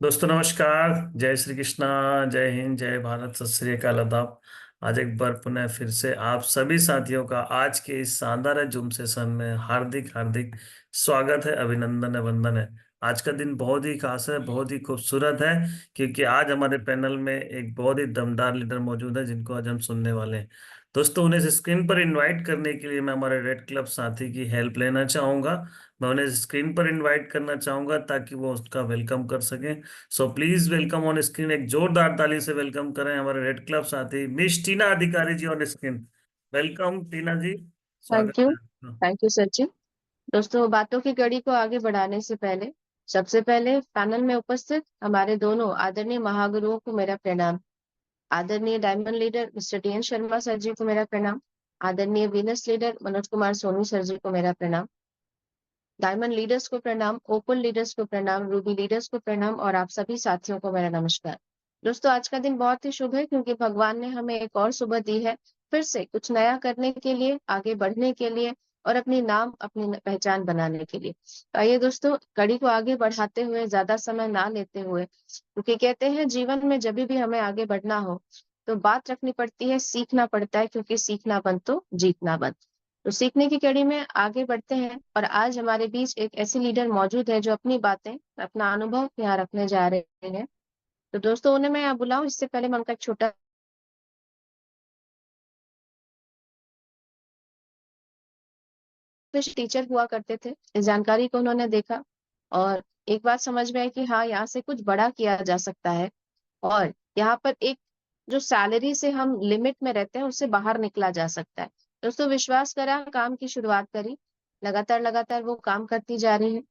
दोस्तों नमस्कार। जय श्री कृष्णा। जय हिंद, जय भारत, सत श्री अकाल, आदाब। आज एक बार पुनः फिर से आप सभी साथियों का आज के इस शानदार जूम सेशन में हार्दिक हार्दिक स्वागत है, अभिनंदन है, वंदन है। आज का दिन बहुत ही खास है, बहुत ही खूबसूरत है, क्योंकि आज हमारे पैनल में एक बहुत ही दमदार लीडर मौजूद है जिनको आज हम सुनने वाले हैं। दोस्तों, उन्हें स्क्रीन पर इनवाइट करने के लिए मैं हमारे रेड क्लब साथी की हेल्प लेना चाहूंगा। मैं उन्हें स्क्रीन पर इनवाइट करना चाहूंगा ताकि वो उसका वेलकम कर सकें। सो प्लीज वेलकम ऑन स्क्रीन, एक जोरदार ताली से वेलकम करें हमारे रेड क्लब साथी मिस टीना अधिकारी जी ऑन स्क्रीन। वेलकम टीना जी, स्वागत थैंक यू। है आपका। Thank you Sachin. दोस्तों, बातों की कड़ी को आगे बढ़ाने से पहले सबसे पहले पैनल में उपस्थित हमारे दोनों आदरणीय महागुरुओं को मेरा प्रणाम। आदरणीय diamond leader mister T N Sharma sir ji को मेरा प्रणाम। आदरणीय Venus leader Manoj Kumar Soni sir ji को मेरा प्रणाम। डायमंड लीडर्स को प्रणाम, ओपन लीडर्स को प्रणाम, रूबी लीडर्स को प्रणाम और आप सभी साथियों को मेरा नमस्कार। दोस्तों, आज का दिन बहुत ही शुभ है क्योंकि भगवान ने हमें एक और सुबह दी है, फिर से कुछ नया करने के लिए, आगे बढ़ने के लिए और अपनी नाम अपनी पहचान बनाने के लिए। तो आइए दोस्तों, कड़ी को आगे बढ़ाते हुए, ज्यादा समय ना लेते हुए, क्योंकि कहते हैं जीवन में जब भी हमें आगे बढ़ना हो तो बात रखनी पड़ती है, सीखना पड़ता है, क्योंकि सीखना बंद तो जीतना बंद। तो सीखने की कड़ी में आगे बढ़ते हैं और आज हमारे बीच एक ऐसी लीडर मौजूद है जो अपनी बातें, अपना अनुभव यहाँ रखने जा रहे हैं। तो दोस्तों, उन्हें मैं यहाँ बुलाऊं इससे पहले मैं उनका एक छोटा टीचर हुआ करते थे, इस जानकारी को उन्होंने देखा और एक बात समझ में आई कि हाँ, यहाँ से कुछ बड़ा किया जा सकता है और यहाँ पर एक जो सैलरी से हम लिमिट में रहते हैं उससे बाहर निकला जा सकता है। दोस्तों, विश्वास करा, काम की शुरुआत करी, लगातार लगातार वो काम करती जा रही है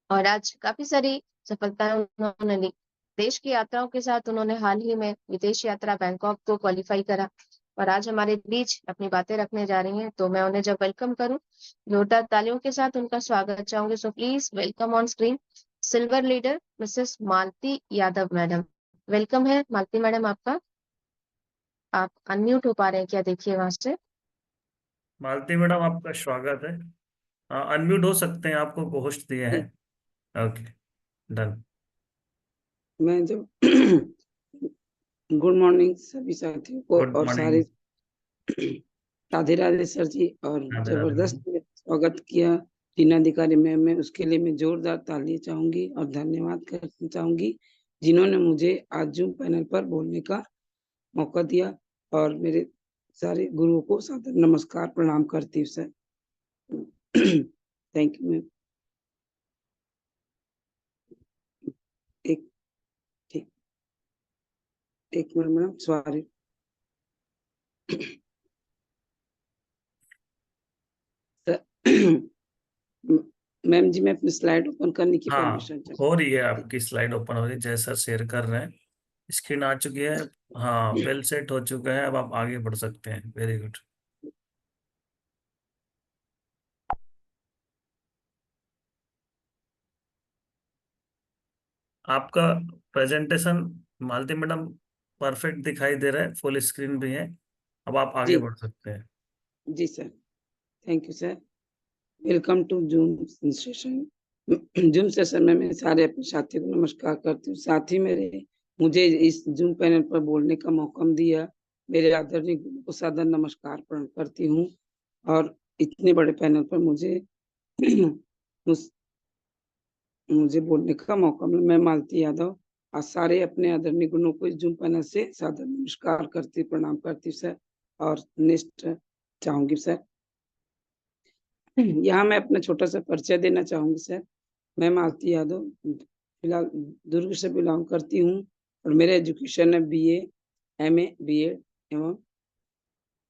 और आज काफी सारी सफलताएं उन्होंने ली। देश की यात्राओं के साथ उन्होंने हाल ही में विदेश यात्रा बैंकॉक को क्वालिफाई करा और आज हमारे बीच अपनी बातें रखने जा रही हैं। तो मैं उन्हें जब वेलकम करूं, जोरदार तालियों के साथ उनका स्वागत चाहूंगी। So please welcome on screen silver leader Mrs Malti Yadav madam. Welcome है मालती मैडम आपका। आप अनम्यूट हो पा रहे हैं क्या, देखिए वहां से। मालती मैडम, आपका स्वागत है। अनम्यूट हो सकते हैं, आपको होस्ट दिए हैं। जी, ओके, डन। मैं जब गुड मॉर्निंग सभी साथियों को गुड और मॉर्निंग। सारे राधे राधे सर जी, और राधे राधे जबरदस्त मैडम। स्वागत किया टीना अधिकारी मैम में, उसके लिए मैं जोरदार ताली चाहूंगी और धन्यवाद करना चाहूंगी जिन्होंने मुझे आज जूम पैनल पर बोलने का मौका दिया। और मेरे सारे गुरुओं को सादर नमस्कार प्रणाम करती हूँ सर। Thank you ma'am. एक ठीक, एक मिनट मैडम, सॉरी। मैम जी, मैं अपनी स्लाइड ओपन करने की हाँ, परमिशन हो रही है, चाहती आपकी स्लाइड ओपन हो रही है, जैसा शेयर कर रहे हैं। स्क्रीन आ चुकी है। हाँ, हूँ। वेल सेट हो चुका है, अब आप आगे बढ़ सकते हैं। Very good. आपका प्रेजेंटेशन, मालती मैडम, परफेक्ट दिखाई दे रहा है, फुल स्क्रीन भी है। अब आप आगे जी बढ़ सकते हैं। जी sir, thank you sir. Welcome to Zoom session. Zoom session में मैं सारे अपने साथियों को नमस्कार करती हूँ। साथी मेरे मुझे इस जूम पैनल पर बोलने का मौका दिया, मेरे आदरणीय गुरु को सादर नमस्कार प्रणाम करती हूँ। और इतने बड़े पैनल पर मुझे मुझे बोलने का मौका मिला। मैं मालती यादव और सारे अपने आदरणीय गुरुओं को इस जूम पैनल से सादर नमस्कार करती प्रणाम करती सर। और नेक्स्ट चाहूंगी सर, यहाँ मैं अपना छोटा सा परिचय देना चाहूंगी सर। मैं मालती यादव फिलहाल दुर्ग से बिलोंग करती हूँ और मेरा एजुकेशन है बीए, एमए, बीएड एवं,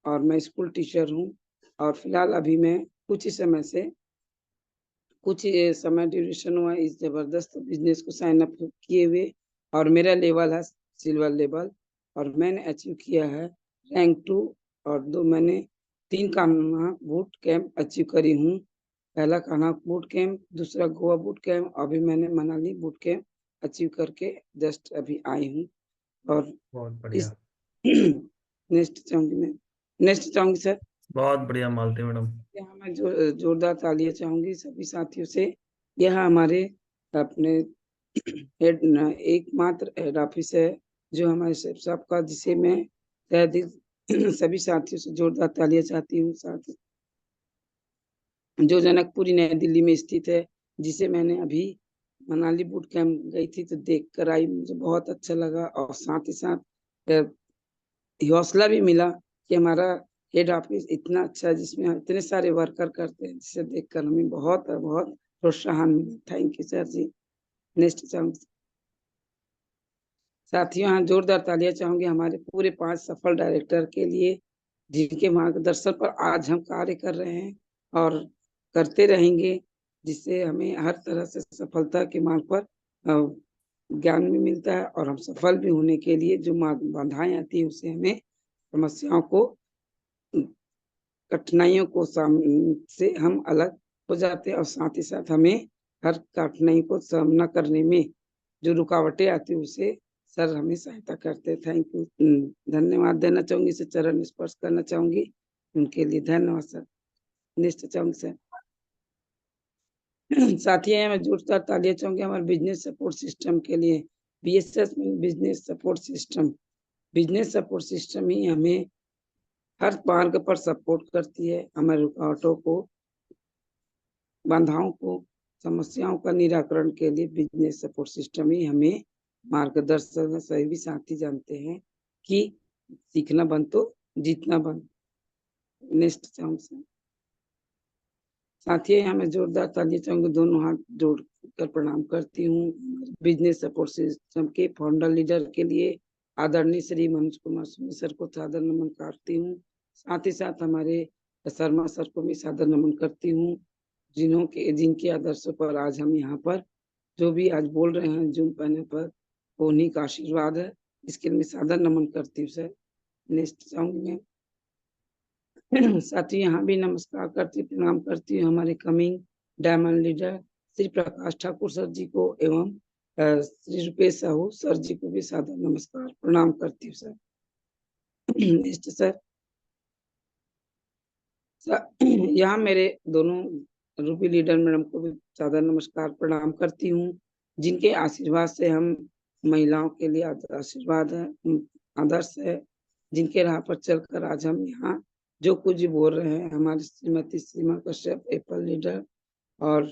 और मैं स्कूल टीचर हूँ। और फिलहाल अभी मैं कुछ ये समय ड्यूरेशन हुआ इस जबरदस्त बिजनेस को साइन अप किए हुए, और मेरा लेवल है सिल्वर लेवल, और मैंने अचीव किया है रैंक 2। और मैंने 3 कान्हा बूट कैंप अचीव करी हूँ। पहला कान्हा बूट कैंप, दूसरा गोवा बूट कैंप, अभी मैंने मनाली बूट कैंप अचीव करके जस्ट अभी आई हूँ। और बहुत इस बढ़िया। नेक्स्ट चाहूंगी सर। बहुत बढ़िया मालती मैडम। यहाँ मैं जोरदार तालियां चाहूंगी सभी साथियों से। यह हमारे अपने एकमात्र हेड ऑफिस है जो हमारे शेफ साहब का, जिसे मैं तहे दिल सभी साथियों से जोरदार तालियां चाहती हूँ। साथ जो जनकपुरी नई दिल्ली में स्थित है, जिसे मैंने अभी मनाली बूट कैंप गई थी तो देख कर आई, मुझे बहुत अच्छा लगा। और साथ ही साथ हौसला भी मिला कि हमारा हेड ऑफिस इतना अच्छा है, जिसमें इतने सारे वर्कर करते हैं, जिसे देखकर हमें बहुत बहुत प्रोत्साहन मिला। Thank you sir ji. Next चाहूंगी साथियों, यहाँ जोरदार तालियां चाहूंगी हमारे पूरे 5 सफल डायरेक्टर के लिए, जिनके मार्गदर्शन पर आज हम कार्य कर रहे हैं और करते रहेंगे, जिससे हमें हर तरह से सफलता के मार्ग पर ज्ञान भी मिलता है, और हम सफल भी होने के लिए जो बाधाएं आती है, उससे हमें समस्याओं को, कठिनाइयों को से हम अलग हो जाते हैं, और साथ ही साथ हमें हर कठिनाई को सामना करने में जो रुकावटें आती है, उसे सर हमें सहायता करते हैं। थैंक यू, धन्यवाद देना चाहूंगी, इसे चरण स्पर्श करना चाहूंगी, उनके लिए धन्यवाद सर। नेक्स्ट चाहूंगी सर। साथियों, मैं जोरदार तालियां चाहूंगी हमारे बिजनेस सपोर्ट सिस्टम के लिए। BSS business support system, business support system ही हमें हर मार्ग पर सपोर्ट करती है, हमारे रुकावटों को, बाधाओं को, समस्याओं का निराकरण के लिए बिजनेस सपोर्ट सिस्टम ही हमें मार्गदर्शन है। सभी साथी जानते हैं कि सीखना बंद तो जीतना बंद। नेक्स्ट चाहूंगी साथियों, यहाँ मैं जोरदार तालियां चाहूंगी, दोनों हाथ जोड़कर प्रणाम करती हूँ बिजनेस सपोर्ट सिस्टम के फाउंडर लीडर के लिए आदरणीय श्री मनोज कुमार सुनी सर को सादर नमन करती हूँ। साथ ही साथ हमारे शर्मा सर को भी सादर नमन करती हूँ, जिनके आदर्शों पर आज हम यहाँ पर जो भी आज बोल रहे हैं जूम पैनल पर, वो उन्हीं का आशीर्वाद है, इसके लिए सादर नमन करती हूँ सर। नेक्स्ट चाहूंगी मैं साथी यहाँ भी नमस्कार करती, प्रणाम करती हूँ हमारे coming diamond leader Shri Prakash Thakur sir ji को, एवं श्री रुपेश साहू सर जी को भी सादर नमस्कार प्रणाम करती हूँ सर। नेक्स्ट सर, यहाँ मेरे दोनों रूपी लीडर मैडम को भी सादर नमस्कार प्रणाम करती हूँ, जिनके आशीर्वाद से हम महिलाओं के लिए आशीर्वाद है, आदर्श है, जिनके राह पर चलकर आज हम यहाँ जो कुछ बोल रहे हैं। हमारी श्रीमती सीमा कश्यप एप्पल लीडर और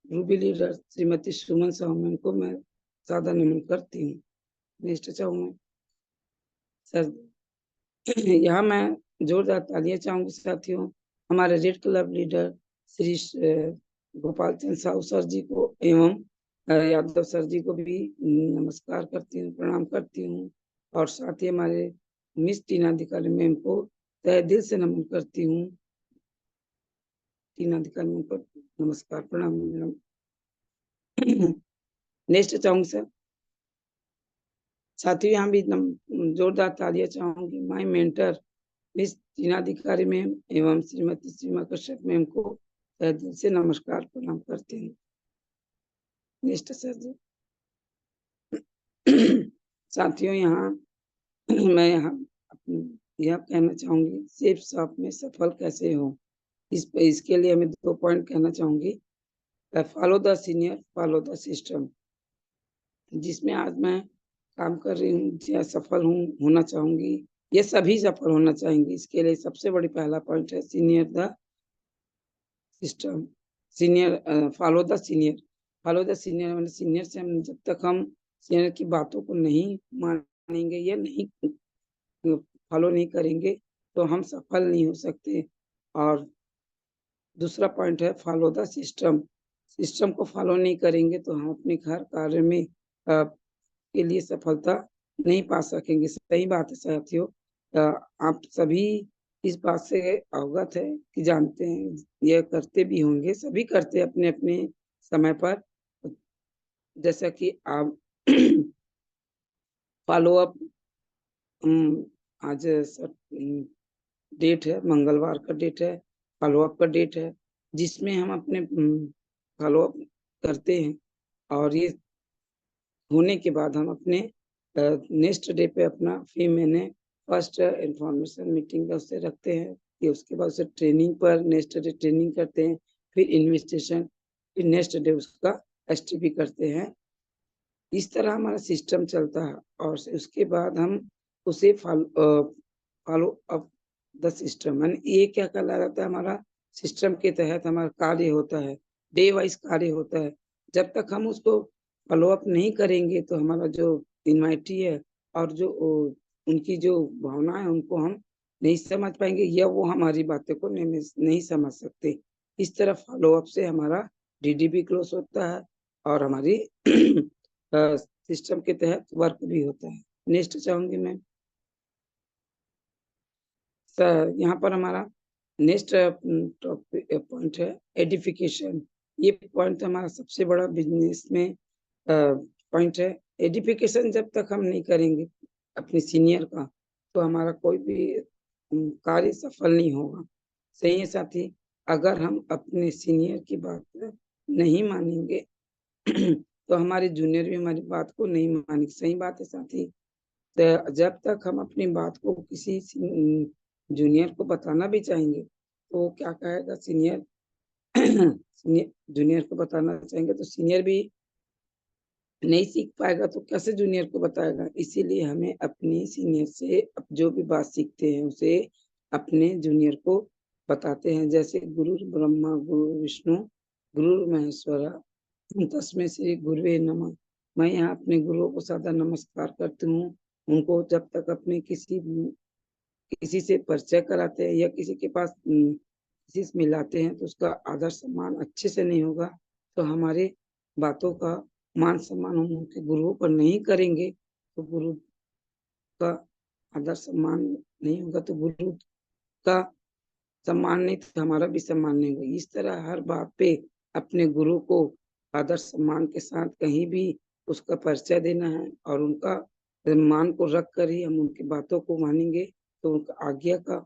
रूबी लीडर श्रीमती सुमन साहू को मैं सादर नमन करती हूँ। नेक्स्ट चाहूंगा सर, यहाँ मैं जोरदार तालियां चाहूंगी साथियों हमारे red club leader Shri Gopal Chand Sahu sir ji को, एवं यादव सर जी को भी नमस्कार करती हूँ, प्रणाम करती हूँ। और साथ ही हमारे मिस टीना अधिकारी मैम को तहे दिल से नमन करती हूँ। टीना अधिकारी मैम को नमस्कार प्रणाम मैडम। नेक्स्ट चाहूंगी सर, साथियों यहाँ भी जोरदार तालियां चाहूंगी माय मेंटर मिस टीना अधिकारी मैम एवं श्रीमती सीमा कश्यप मैम को तहे दिल से नमस्कार प्रणाम करती हूँ। नेक्स्ट सर जी, साथियों यहाँ मैं यह कहना चाहूंगी सेफ शॉप में सफल कैसे हो, इसके लिए मैं 2 पॉइंट कहना चाहूंगी। Follow the senior, follow the system, जिसमें आज मैं काम कर रही हूँ, सफल होना चाहूंगी, ये सभी सफल होना चाहेंगे। इसके लिए सबसे बड़ी पहला पॉइंट है senior the system, senior follow the senior. Follow the senior मतलब सीनियर से हम जब तक हम सीनियर की बातों को नहीं मानेंगे या नहीं फॉलो नहीं करेंगे तो हम सफल नहीं हो सकते। और दूसरा पॉइंट है फॉलो द सिस्टम, सिस्टम को फॉलो नहीं करेंगे तो हम अपने घर कार्य में के लिए सफलता नहीं पा सकेंगे। सही बात है साथियों, आप सभी इस बात से अवगत है कि जानते हैं, ये करते भी होंगे, सभी करते हैं अपने अपने समय पर। जैसा कि आप फॉलो अप, आज डेट है, मंगलवार का डेट है, फॉलो अप का डेट है, जिसमें हम अपने फॉलो अप करते हैं, और ये होने के बाद हम अपने नेक्स्ट डे पे अपना फिर मैंने फर्स्ट इंफॉर्मेशन मीटिंग का उससे रखते हैं कि उसके बाद उसे ट्रेनिंग पर नेक्स्ट डे ट्रेनिंग करते हैं, फिर इन्वेस्टिगेशन, फिर नेक्स्ट डे उसका STP करते हैं। इस तरह हमारा सिस्टम चलता है और उसके बाद हम उसे फॉलो अप द सिस्टम, यानी ये क्या कहलाता है, हमारा सिस्टम के तहत हमारा कार्य होता है, डे वाइज कार्य होता है। जब तक हम उसको फॉलो अप नहीं करेंगे तो हमारा जो इन्वाइटी है और जो उनकी जो भावना है उनको हम नहीं समझ पाएंगे, या वो हमारी बातें को नहीं समझ सकते। इस तरह फॉलो अप से हमारा डीडी भी क्लोज होता है और हमारी सिस्टम के तहत वर्क भी होता है। नेक्स्ट चाहूंगी मैं सर, यहाँ पर हमारा नेक्स्ट पॉइंट है एडिफिकेशन। ये पॉइंट हमारा सबसे बड़ा बिजनेस में पॉइंट है। एडिफिकेशन जब तक हम नहीं करेंगे अपने सीनियर का तो हमारा कोई भी कार्य सफल नहीं होगा। सही है साथी, अगर हम अपने सीनियर की बात नहीं मानेंगे तो हमारे जूनियर भी हमारी बात को नहीं मानेंगे। सही बात है साथी। तो जब तक हम अपनी बात को किसी जूनियर को बताना भी चाहेंगे तो वो क्या कहेगा, सीनियर जूनियर को बताना चाहेंगे तो सीनियर भी नहीं सीख पाएगा तो कैसे जूनियर को बताएगा। इसीलिए हमें अपने सीनियर से जो भी बात सीखते हैं उसे अपने जूनियर को बताते हैं। जैसे गुरु ब्रह्मा गुरु विष्णु गुरु महेश्वरा तस्मै श्री गुरुवे नमः। मैं यहाँ अपने गुरुओं को सादा नमस्कार करती हूँ। उनको जब तक अपने किसी से परिचय कराते हैं या किसी के पास किसी से मिलाते हैं तो उसका आदर सम्मान अच्छे से नहीं होगा तो हमारे बातों का मान सम्मान हम उनके गुरुओं पर नहीं करेंगे तो गुरु का आदर सम्मान नहीं होगा, तो गुरु का सम्मान नहीं तो हमारा भी सम्मान नहीं होगा। इस तरह हर बात पे अपने गुरु को आदर सम्मान के साथ कहीं भी उसका परिचय देना है और उनका सम्मान को रख कर ही हम उनकी बातों को मानेंगे तो उनका आज्ञा का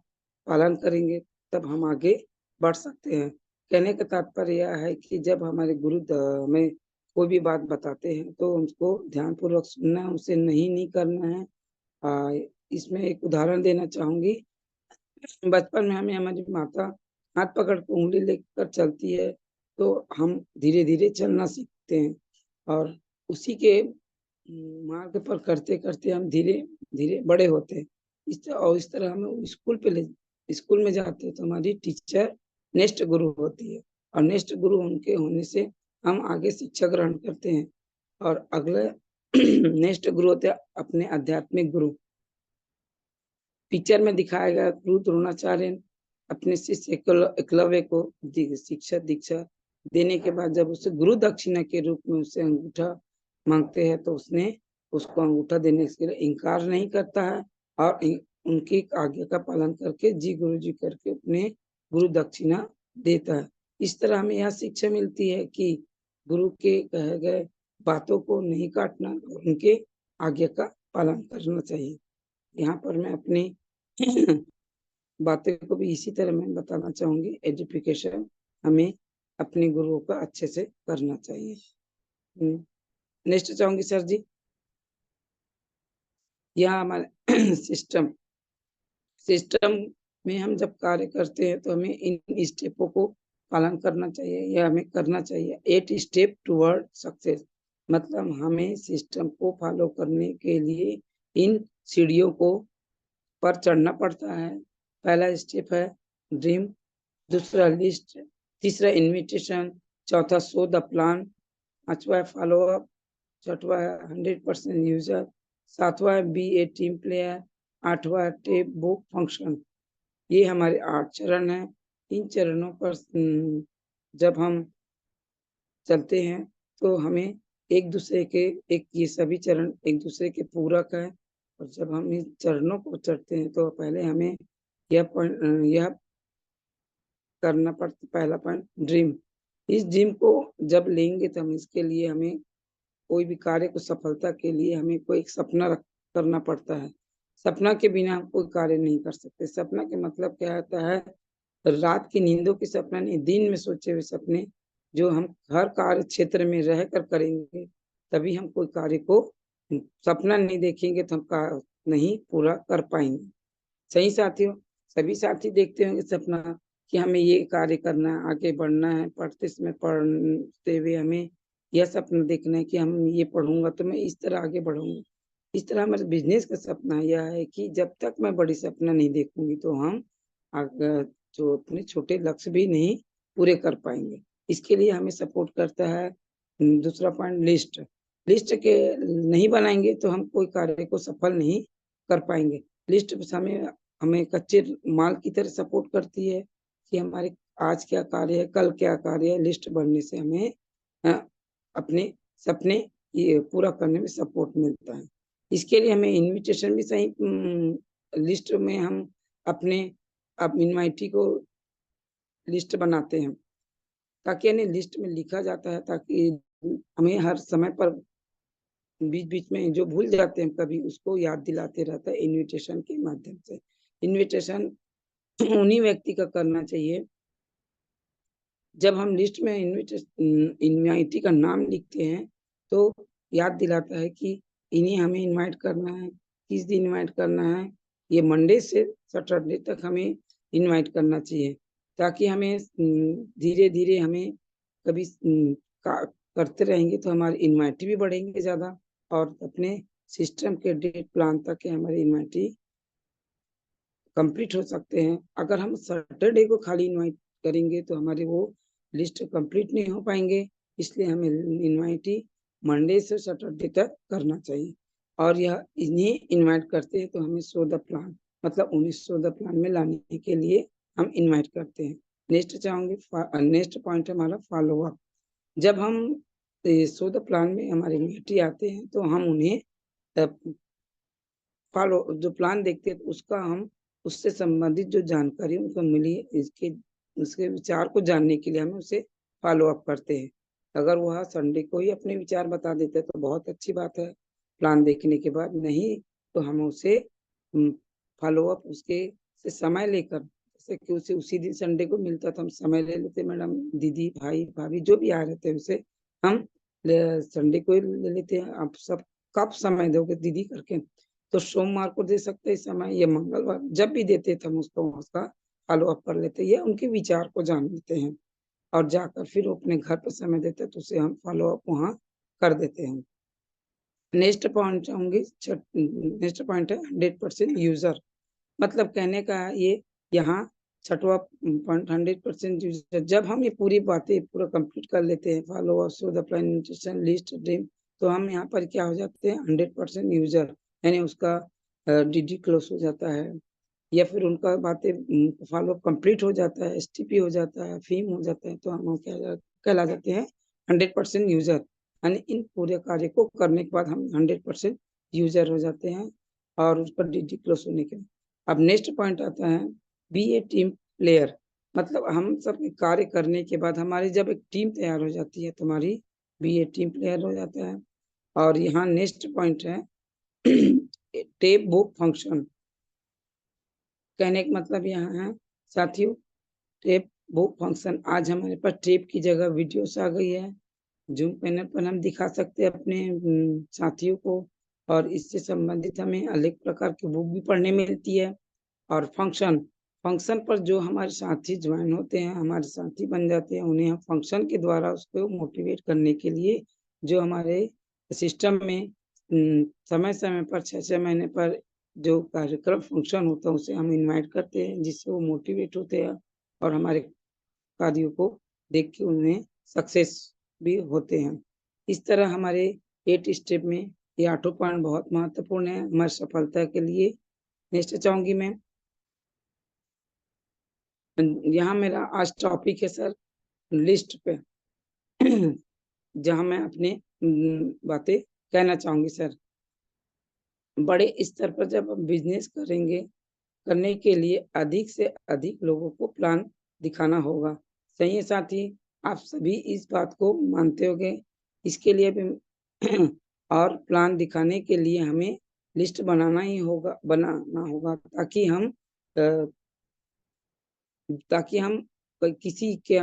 पालन करेंगे, तब हम आगे बढ़ सकते हैं। कहने का तात्पर्य यह है कि जब हमारे गुरु हमें कोई भी बात बताते हैं तो उसको ध्यानपूर्वक सुनना है, उसे नहीं करना है। इसमें एक उदाहरण देना चाहूंगी। बचपन में हमें हमारी माता हाथ पकड़ के उंगली लेकर चलती है तो हम धीरे धीरे चलना सीखते हैं और उसी के मार्ग पर करते करते हम धीरे धीरे बड़े होते हैं। इस तरह हम स्कूल में जाते हैं तो हमारी टीचर नेक्स्ट गुरु होती है और नेक्स्ट गुरु उनके होने से हम आगे शिक्षा ग्रहण करते हैं और अगले नेक्स्ट गुरु होते हैं अपने आध्यात्मिक गुरु। पिक्चर में दिखाया गया गुरु द्रोणाचार्य अपने शिष्य एकलव्य को शिक्षा दीक्षा देने के बाद जब उसे गुरु दक्षिणा के रूप में उसे अंगूठा मांगते हैं तो उसने उसको अंगूठा देने के लिए इनकार नहीं करता है और उनकी आज्ञा का पालन करके जी गुरु जी करके अपने गुरु दक्षिणा देता है। इस तरह हमें यह शिक्षा मिलती है कि गुरु के कहे गए बातों को नहीं काटना और उनके आज्ञा का पालन करना चाहिए। यहाँ पर मैं अपनी बातें को भी इसी तरह मैं बताना चाहूंगी। एजुकेशन हमें अपने गुरुओं का अच्छे से करना चाहिए। नेक्स्ट चाहूंगी सर जी, यहाँ हमारे सिस्टम में हम जब कार्य करते हैं तो हमें इन स्टेपों को पालन करना चाहिए या हमें करना चाहिए। 8 स्टेप टुवर्ड सक्सेस, मतलब हमें सिस्टम को फॉलो करने के लिए इन सीढ़ियों को पर चढ़ना पड़ता है। पहला स्टेप है ड्रीम, दूसरा लिस्ट, तीसरा इन्विटेशन, चौथा शो द प्लान, पांचवा है फॉलो अप, छठवा है 100% यूजर, सातवां है बी ए टीम प्लेयर, आठवां है टेप बुक फंक्शन। ये हमारे 8 चरण हैं। इन चरणों पर जब हम चलते हैं तो हमें एक दूसरे के ये सभी चरण एक दूसरे के पूरक है और जब हम इन चरणों को चढ़ते हैं तो पहले हमें यह करना पड़ता। पहला पॉइंट ड्रीम, इस ड्रीम को जब लेंगे तो हम इसके लिए हमें कोई भी कार्य को सफलता के लिए हमें कोई एक सपना करना पड़ता है। सपना के बिना हम कोई कार्य नहीं कर सकते। सपना के मतलब क्या होता है, रात की नींदों की सपना नहीं, दिन में सोचे हुए सपने जो हम हर कार्य क्षेत्र में रह कर करेंगे तभी हम कोई कार्य को, सपना नहीं देखेंगे तो हम नहीं पूरा कर पाएंगे। सही साथियों, सभी साथी देखते होंगे सपना कि हमें ये कार्य करना है, आगे बढ़ना है, पढ़ते समय पढ़ते हुए हमें यह सपना देखना है कि हम ये पढ़ूंगा तो मैं इस तरह आगे बढ़ूंगा। इस तरह हमारे बिजनेस का सपना यह है कि जब तक मैं बड़ी सपना नहीं देखूंगी तो हम जो अपने छोटे लक्ष्य भी नहीं पूरे कर पाएंगे। इसके लिए हमें सपोर्ट करता है दूसरा पॉइंट, लिस्ट। लिस्ट के नहीं बनाएंगे तो हम कोई कार्य को सफल नहीं कर पाएंगे। लिस्ट हमें हमें कच्चे माल की तरह सपोर्ट करती है कि हमारे आज क्या कार्य है, कल क्या कार्य है। लिस्ट बनने से हमें अपने सपने ये पूरा करने में सपोर्ट मिलता है। इसके लिए हमें इनविटेशन भी सही लिस्ट में हम अपने इनवाइटी को लिस्ट बनाते हैं, ताकि यानी लिस्ट में लिखा जाता है, ताकि हमें हर समय पर बीच बीच में जो भूल जाते हैं कभी उसको याद दिलाते रहता है इनविटेशन के माध्यम से। इनविटेशन उन्हीं व्यक्ति का करना चाहिए जब हम लिस्ट में इनवाइटी का नाम लिखते हैं तो याद दिलाता है कि इन्हीं हमें इनवाइट करना है, किस दिन इनवाइट करना है। ये मंडे से सैटरडे तक हमें इनवाइट करना चाहिए, ताकि हमें धीरे धीरे हमें कभी करते रहेंगे तो हमारी इनवाइटी भी बढ़ेंगे ज़्यादा, और अपने सिस्टम के डेट प्लान तक हमारी इनवाइटी कंप्लीट हो सकते हैं। अगर हम सैटरडे को खाली इनवाइट करेंगे तो हमारे वो लिस्ट कंप्लीट नहीं हो पाएंगे। इसलिए हमें इनवाइटी मंडे से सैटरडे तक करना चाहिए, और यह इन्हें इनवाइट करते हैं तो हमें शो द प्लान, मतलब उन्हें शो द प्लान में लाने के लिए हम इनवाइट करते हैं। नेक्स्ट पॉइंट है हमारा फॉलो अप। जब हम शो द प्लान में हमारे इनवाइटी आते हैं तो हम उन्हें फॉलो जो प्लान देखते हैं तो उसका हम उससे संबंधित जो जानकारी उनको मिली इसके उसके विचार को जानने के लिए हमें उसे फॉलो अप करते हैं। अगर वह संडे को ही अपने विचार बता देते हैं तो बहुत अच्छी बात है प्लान देखने के बाद, नहीं तो हम उसे फॉलो अप उसके से समय लेकर, जैसे कि उसे उसी दिन संडे को मिलता तो हम समय ले लेते, मैडम दीदी भाई भाभी जो भी आ रहे थे उसे हम संडे को ही ले लेते हैं। आप सब कब समय दोगे दीदी करके, तो सोमवार को दे सकते हैं समय या मंगलवार, जब भी देते थे हम उसको उसका फॉलो अप कर लेते हैं, उनके विचार को जान लेते हैं और जाकर फिर अपने घर पर समय देते हैं तो उसे हम फॉलो अप वहाँ कर देते हैं। नेक्स्ट पॉइंट होंगे नेक्स्ट पॉइंट है 100% यूजर। मतलब कहने का ये यहाँ छठवा पॉइंट 100% यूजर। जब हम ये पूरी बातें पूरा कंप्लीट कर लेते हैं, follow up, show the plan, nutrition, list, dream, तो हम यहाँ पर क्या हो जाते हैं 100% यूजर, यानी उसका डीडी क्लोज हो जाता है, या फिर उनका बातें फॉलो कंप्लीट हो जाता है, एसटीपी हो जाता है, फीम हो जाता है, तो हम क्या कहला जाते हैं 100% यूजर। यानी इन पूरे कार्य को करने के बाद हम 100% यूजर हो जाते हैं और उस पर डीडी क्लोज होने के बाद अब नेक्स्ट पॉइंट आता है बी ए टीम प्लेयर। मतलब हम सब कार्य करने के बाद हमारी जब एक टीम तैयार हो जाती है तो हमारी बी ए टीम प्लेयर हो जाता है। और यहाँ नेक्स्ट पॉइंट है टेप बुक फंक्शन। कहने का मतलब यहाँ है साथियों टेप बुक फंक्शन। आज हमारे पास टेप की जगह वीडियोस आ गई है, जूम पैनल पर हम दिखा सकते हैं अपने साथियों को, और इससे संबंधित हमें अलग प्रकार की बुक भी पढ़ने मिलती है। और फंक्शन फंक्शन पर जो हमारे साथी ज्वाइन होते हैं, हमारे साथी बन जाते हैं, उन्हें हम फंक्शन के द्वारा उसको मोटिवेट करने के लिए जो हमारे सिस्टम में समय समय पर 6 6 महीने पर जो कार्यक्रम फंक्शन होता है उसे हम इनवाइट करते हैं, जिससे वो मोटिवेट होते हैं और हमारे कार्यों को देख के उन्हें सक्सेस भी होते हैं। इस तरह हमारे 8 स्टेप में ये 8 पॉइंट बहुत महत्वपूर्ण है हमारी सफलता के लिए। नेक्स्ट चाहूंगी मैं, यहाँ मेरा आज टॉपिक है सर लिस्ट पे जहाँ मैं अपने बातें कहना चाहूंगी सर। बड़े स्तर पर जब हम बिजनेस करेंगे, करने के लिए अधिक से अधिक लोगों को प्लान दिखाना होगा। सही है साथी, आप सभी इस बात को मानते होंगे। इसके लिए भी और प्लान दिखाने के लिए हमें लिस्ट बनाना होगा ताकि हम किसी के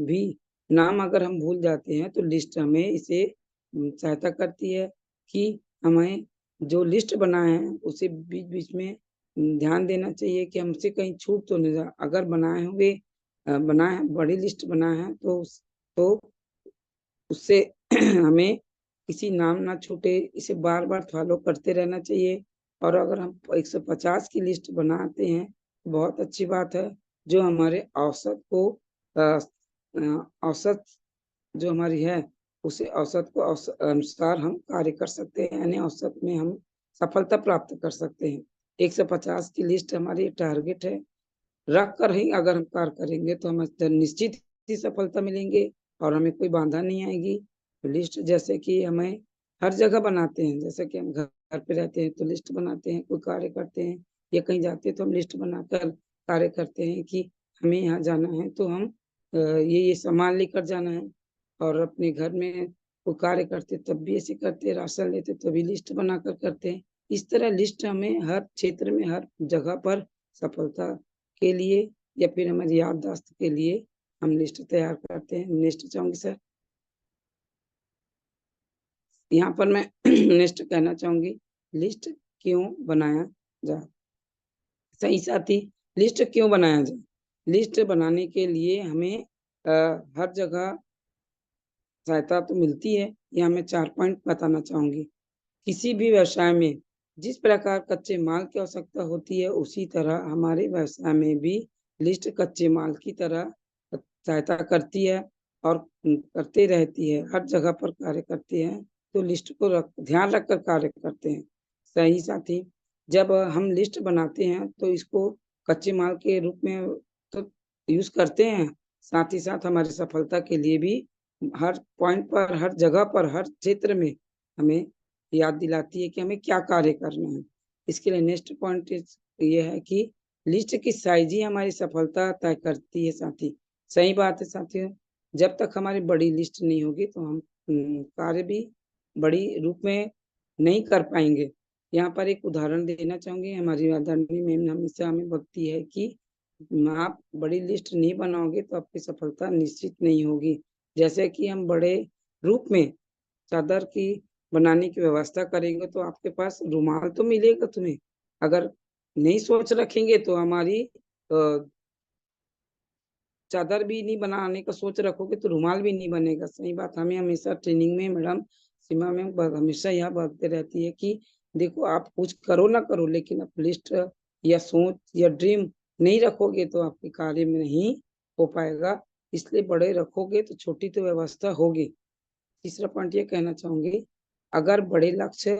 भी नाम अगर हम भूल जाते हैं तो लिस्ट हमें इसे सहायता करती है कि हमें जो लिस्ट बनाए हैं उसे बीच बीच में ध्यान देना चाहिए कि हमसे कहीं छूट तो नहीं जाए। अगर बनाए बड़ी लिस्ट बनाए हैं तो उससे हमें किसी नाम ना छूटे, इसे बार बार फॉलो करते रहना चाहिए। और अगर हम 150 की लिस्ट बनाते हैं बहुत अच्छी बात है। जो हमारे औसत को औसत जो हमारी है उसे औसत को अनुसार हम कार्य कर सकते हैं, यानी औसत में हम सफलता प्राप्त कर सकते हैं। 150 की लिस्ट हमारी टारगेट है, रख कर ही अगर हम कार्य करेंगे तो हमें निश्चित ही सफलता मिलेंगे और हमें कोई बाधा नहीं आएगी। तो लिस्ट जैसे कि हमें हर जगह बनाते हैं, जैसे कि हम घर पे रहते हैं तो लिस्ट बनाते हैं, कोई कार्य करते हैं या कहीं जाते हैं तो हम लिस्ट बनाकर कार्य करते हैं कि हमें यहाँ जाना है तो हम ये सामान लेकर जाना है। और अपने घर में कोई कार्य करते तब भी ऐसे करते, राशन लेते तभी लिस्ट बनाकर करते हैं। इस तरह लिस्ट हमें हर क्षेत्र में हर जगह पर सफलता के लिए या फिर हमारी याददाश्त के लिए हम लिस्ट तैयार करते हैं। नेक्स्ट चाहूंगी सर। यहाँ पर मैं नेक्स्ट कहना चाहूंगी, लिस्ट क्यों बनाया जाए। सही साथी, लिस्ट क्यों बनाया जाए। लिस्ट बनाने के लिए हमें हर जगह सहायता तो मिलती है। यहाँ मैं 4 पॉइंट बताना चाहूंगी। किसी भी व्यवसाय में जिस प्रकार कच्चे माल की आवश्यकता होती है उसी तरह हमारे व्यवसाय में भी लिस्ट कच्चे माल की तरह सहायता करती है और करते रहती है, हर जगह पर कार्य करती है। तो लिस्ट को ध्यान रखकर कार्य करते हैं। सही साथी, जब हम लिस्ट बनाते हैं तो इसको कच्चे माल के रूप में तो यूज करते हैं, साथ ही साथ हमारी सफलता के लिए भी हर पॉइंट पर, हर जगह पर, हर क्षेत्र में हमें याद दिलाती है कि हमें क्या कार्य करना है। इसके लिए नेक्स्ट पॉइंट ये है कि लिस्ट की साइज ही हमारी सफलता तय करती है साथी। सही बात है साथियों, जब तक हमारी बड़ी लिस्ट नहीं होगी तो हम कार्य भी बड़ी रूप में नहीं कर पाएंगे। यहाँ पर एक उदाहरण देना चाहूंगी। हमारी आदरणीय मैम हमेशा हमें बोलती है कि आप बड़ी लिस्ट नहीं बनाओगे तो आपकी सफलता निश्चित नहीं होगी। जैसे कि हम बड़े रूप में चादर की बनाने की व्यवस्था करेंगे तो आपके पास रुमाल तो मिलेगा तुम्हें। अगर नहीं सोच रखेंगे तो हमारी चादर भी नहीं बनाने का सोच रखोगे तो रुमाल भी नहीं बनेगा। सही बात, हमें हमेशा ट्रेनिंग में मैडम सीमा में हमेशा यह बोलते रहती है कि देखो आप कुछ करो ना करो लेकिन आप लिस्ट या सोच या ड्रीम नहीं रखोगे तो आपके कार्य में नहीं हो पाएगा। इसलिए बड़े रखोगे तो छोटी तो व्यवस्था होगी। तीसरा पॉइंट ये कहना चाहूंगी, अगर बड़े लक्ष्य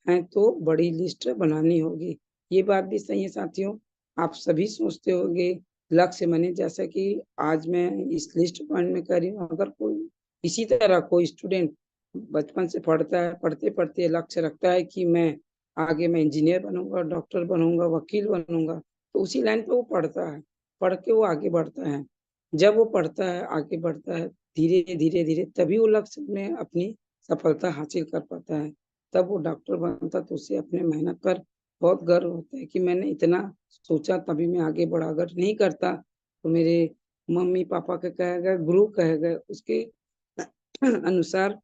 हैं तो बड़ी लिस्ट बनानी होगी। ये बात भी सही है साथियों। आप सभी सोचते होंगे लक्ष्य माने, जैसा कि आज मैं इस लिस्ट पॉइंट में कर रही हूँ, अगर कोई इसी तरह कोई स्टूडेंट बचपन से पढ़ता है, पढ़ते पढ़ते लक्ष्य रखता है कि मैं इंजीनियर बनूंगा, डॉक्टर बनूंगा, वकील बनूंगा, तो उसी लाइन पे वो पढ़ता है, पढ़ के वो आगे बढ़ता है। जब वो पढ़ता है, आगे बढ़ता है, धीरे धीरे धीरे तभी वो लक्ष्य में अपनी सफलता हासिल कर पाता है। तब वो डॉक्टर बनता तो उसे अपने मेहनत पर बहुत गर्व होता है कि मैंने इतना सोचा तभी मैं आगे बढ़ा। अगर नहीं करता तो मेरे मम्मी पापा के कहे गए, गुरु कहे गए, उसके अनुसार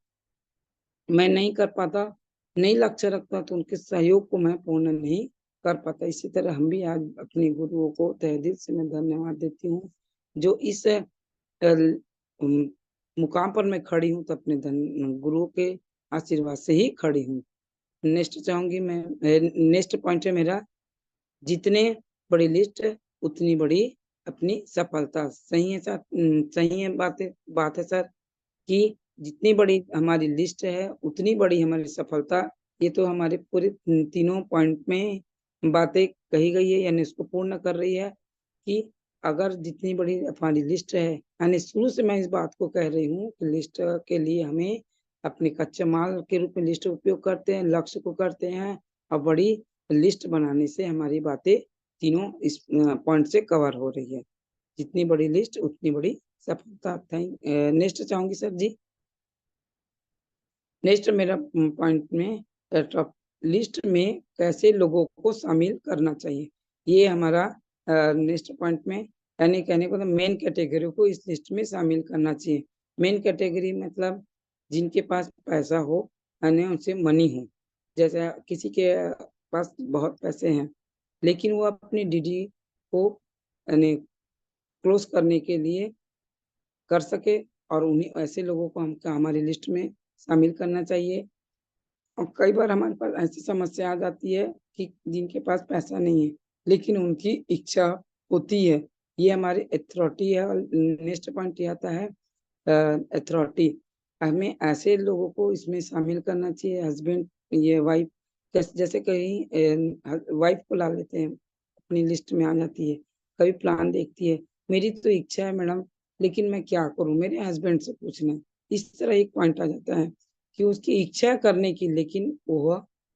मैं नहीं कर पाता, नहीं लक्ष्य रखता तो उनके सहयोग को मैं पूर्ण नहीं कर पाता। इसी तरह हम भी आज अपने गुरुओं को तहे दिल से मैं धन्यवाद देती हूँ, जो इस मुकाम पर मैं खड़ी हूँ तो अपने गुरुओं के आशीर्वाद से ही खड़ी हूँ। नेक्स्ट चाहूंगी मैं, नेक्स्ट पॉइंट है मेरा, जितने बड़ी लिस्ट उतनी बड़ी अपनी सफलता। सही है सर, सही है बात है सर कि जितनी बड़ी हमारी लिस्ट है उतनी बड़ी हमारी सफलता। ये तो हमारे पूरे तीनों पॉइंट में बातें कही गई है, यानी इसको पूर्ण कर रही है कि अगर जितनी बड़ी हमारी लिस्ट है, यानी शुरू से मैं इस बात को कह रही हूँ कि लिस्ट के लिए हमें अपने कच्चे माल के रूप में लिस्ट उपयोग करते हैं, लक्ष्य को करते हैं, और बड़ी लिस्ट बनाने से हमारी बातें तीनों इस पॉइंट से कवर हो रही है। जितनी बड़ी लिस्ट उतनी बड़ी सफलता। नेक्स्ट चाहूंगी सर जी। नेक्स्ट मेरा पॉइंट में टॉप लिस्ट में कैसे लोगों को शामिल करना चाहिए, ये हमारा नेक्स्ट पॉइंट में, यानी कहने को तो मेन कैटेगरी को इस लिस्ट में शामिल करना चाहिए। मेन कैटेगरी मतलब जिनके पास पैसा हो, यानी उनसे मनी हो। जैसे किसी के पास बहुत पैसे हैं लेकिन वो अपनी डीडी को यानी क्लोज करने के लिए कर सके और उन्हें ऐसे लोगों को हमारी लिस्ट में शामिल करना चाहिए। और कई बार हमारे पास ऐसी समस्या आ जाती है कि जिनके पास पैसा नहीं है लेकिन उनकी इच्छा होती है, ये हमारी अथॉरिटी है। और नेक्स्ट पॉइंट ये आता है अथॉरिटी। हमें ऐसे लोगों को इसमें शामिल करना चाहिए, हस्बैंड, ये वाइफ, जैसे कहीं वाइफ को ला लेते हैं, अपनी लिस्ट में आ जाती है, कभी प्लान देखती है, मेरी तो इच्छा है मैडम लेकिन मैं क्या करूं, मेरे हस्बैंड से पूछना है। इस तरह एक पॉइंट आ जाता है कि उसकी इच्छा करने की लेकिन वो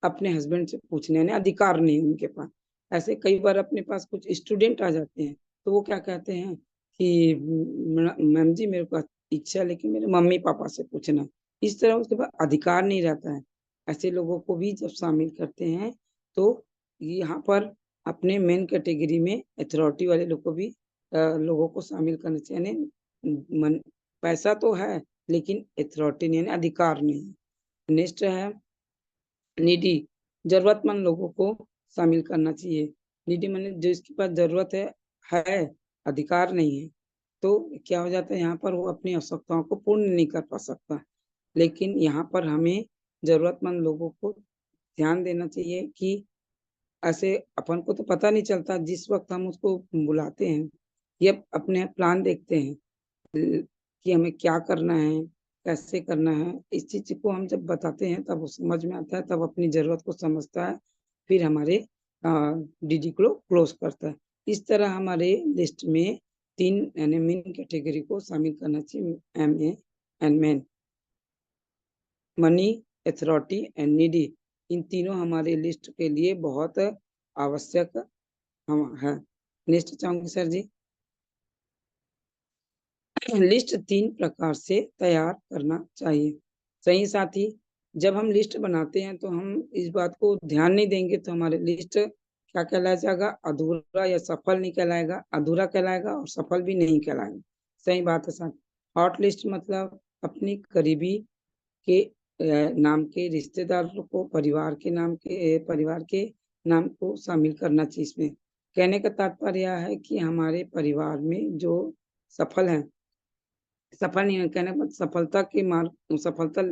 अपने हस्बैंड से पूछने, यानी अधिकार नहीं उनके पास। ऐसे कई बार अपने पास कुछ स्टूडेंट आ जाते हैं तो वो क्या कहते हैं कि मैम जी मेरे को इच्छा है लेकिन मेरे मम्मी पापा से पूछना। इस तरह उसके पास अधिकार नहीं रहता है। ऐसे लोगों को भी जब शामिल करते हैं तो यहाँ पर अपने मेन कैटेगरी में अथॉरिटी वाले लोग को भी लोगों को शामिल करना चाहिए। यानी पैसा तो है लेकिन अथॉरिटी नहीं, यानी अधिकार नहीं। नेक्स्ट है नीडी, जरूरतमंद लोगों को शामिल करना चाहिए। नीडी माने जो इसके पास जरूरत है, अधिकार नहीं है, तो क्या हो जाता है यहाँ पर वो अपनी आवश्यकताओं को पूर्ण नहीं कर पा सकता। लेकिन यहाँ पर हमें जरूरतमंद लोगों को ध्यान देना चाहिए कि ऐसे अपन को तो पता नहीं चलता, जिस वक्त हम उसको बुलाते हैं या अपने प्लान देखते हैं कि हमें क्या करना है, कैसे करना है, इस चीज को हम जब बताते हैं तब वो समझ में आता है, तब अपनी जरूरत को समझता है, फिर हमारे डीडी को क्लोज करता है। इस तरह हमारे लिस्ट में 3 यानी मेन कैटेगरी को शामिल करना चाहिए, MA and man, money, authority and needy. इन तीनों हमारे लिस्ट के लिए बहुत आवश्यक हम है। नेक्स्ट चाहूंगी सर जी। लिस्ट 3 प्रकार से तैयार करना चाहिए। सही साथी, जब हम लिस्ट बनाते हैं तो हम इस बात को ध्यान नहीं देंगे तो हमारे लिस्ट क्या कहलाया जाएगा, अधूरा या सफल नहीं कहलाएगा, अधूरा कहलाएगा और सफल भी नहीं कहलाएगा। सही बात है साथी। हॉट लिस्ट मतलब अपनी करीबी के नाम के रिश्तेदारों को, परिवार के नाम को शामिल करना चाहिए इसमें। कहने का तात्पर्य यह है कि हमारे परिवार में जो सफल हैं, सफल नहीं कहने का मतलब सफलता के मार्ग,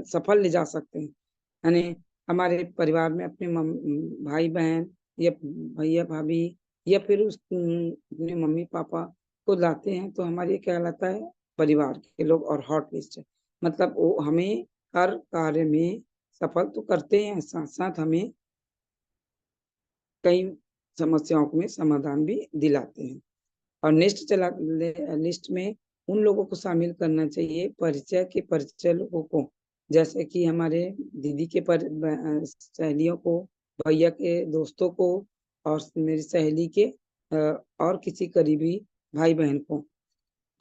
सफल ले जा सकते हैं। यानी हमारे परिवार में अपने भाई बहन या भैया भाभी या फिर अपने मम्मी पापा को लाते हैं तो हमारे क्या कहलाता है, परिवार के लोग। और हॉट लिस्ट है मतलब वो हमें हर कार्य में सफल तो करते हैं, साथ साथ हमें कई समस्याओं में समाधान भी दिलाते हैं। और नेक्स्ट लिस्ट में उन लोगों को शामिल करना चाहिए परिचय लोगों को, जैसे कि हमारे दीदी के सहेलियों को, भैया के दोस्तों को, और मेरी सहेली के और किसी करीबी भाई बहन को।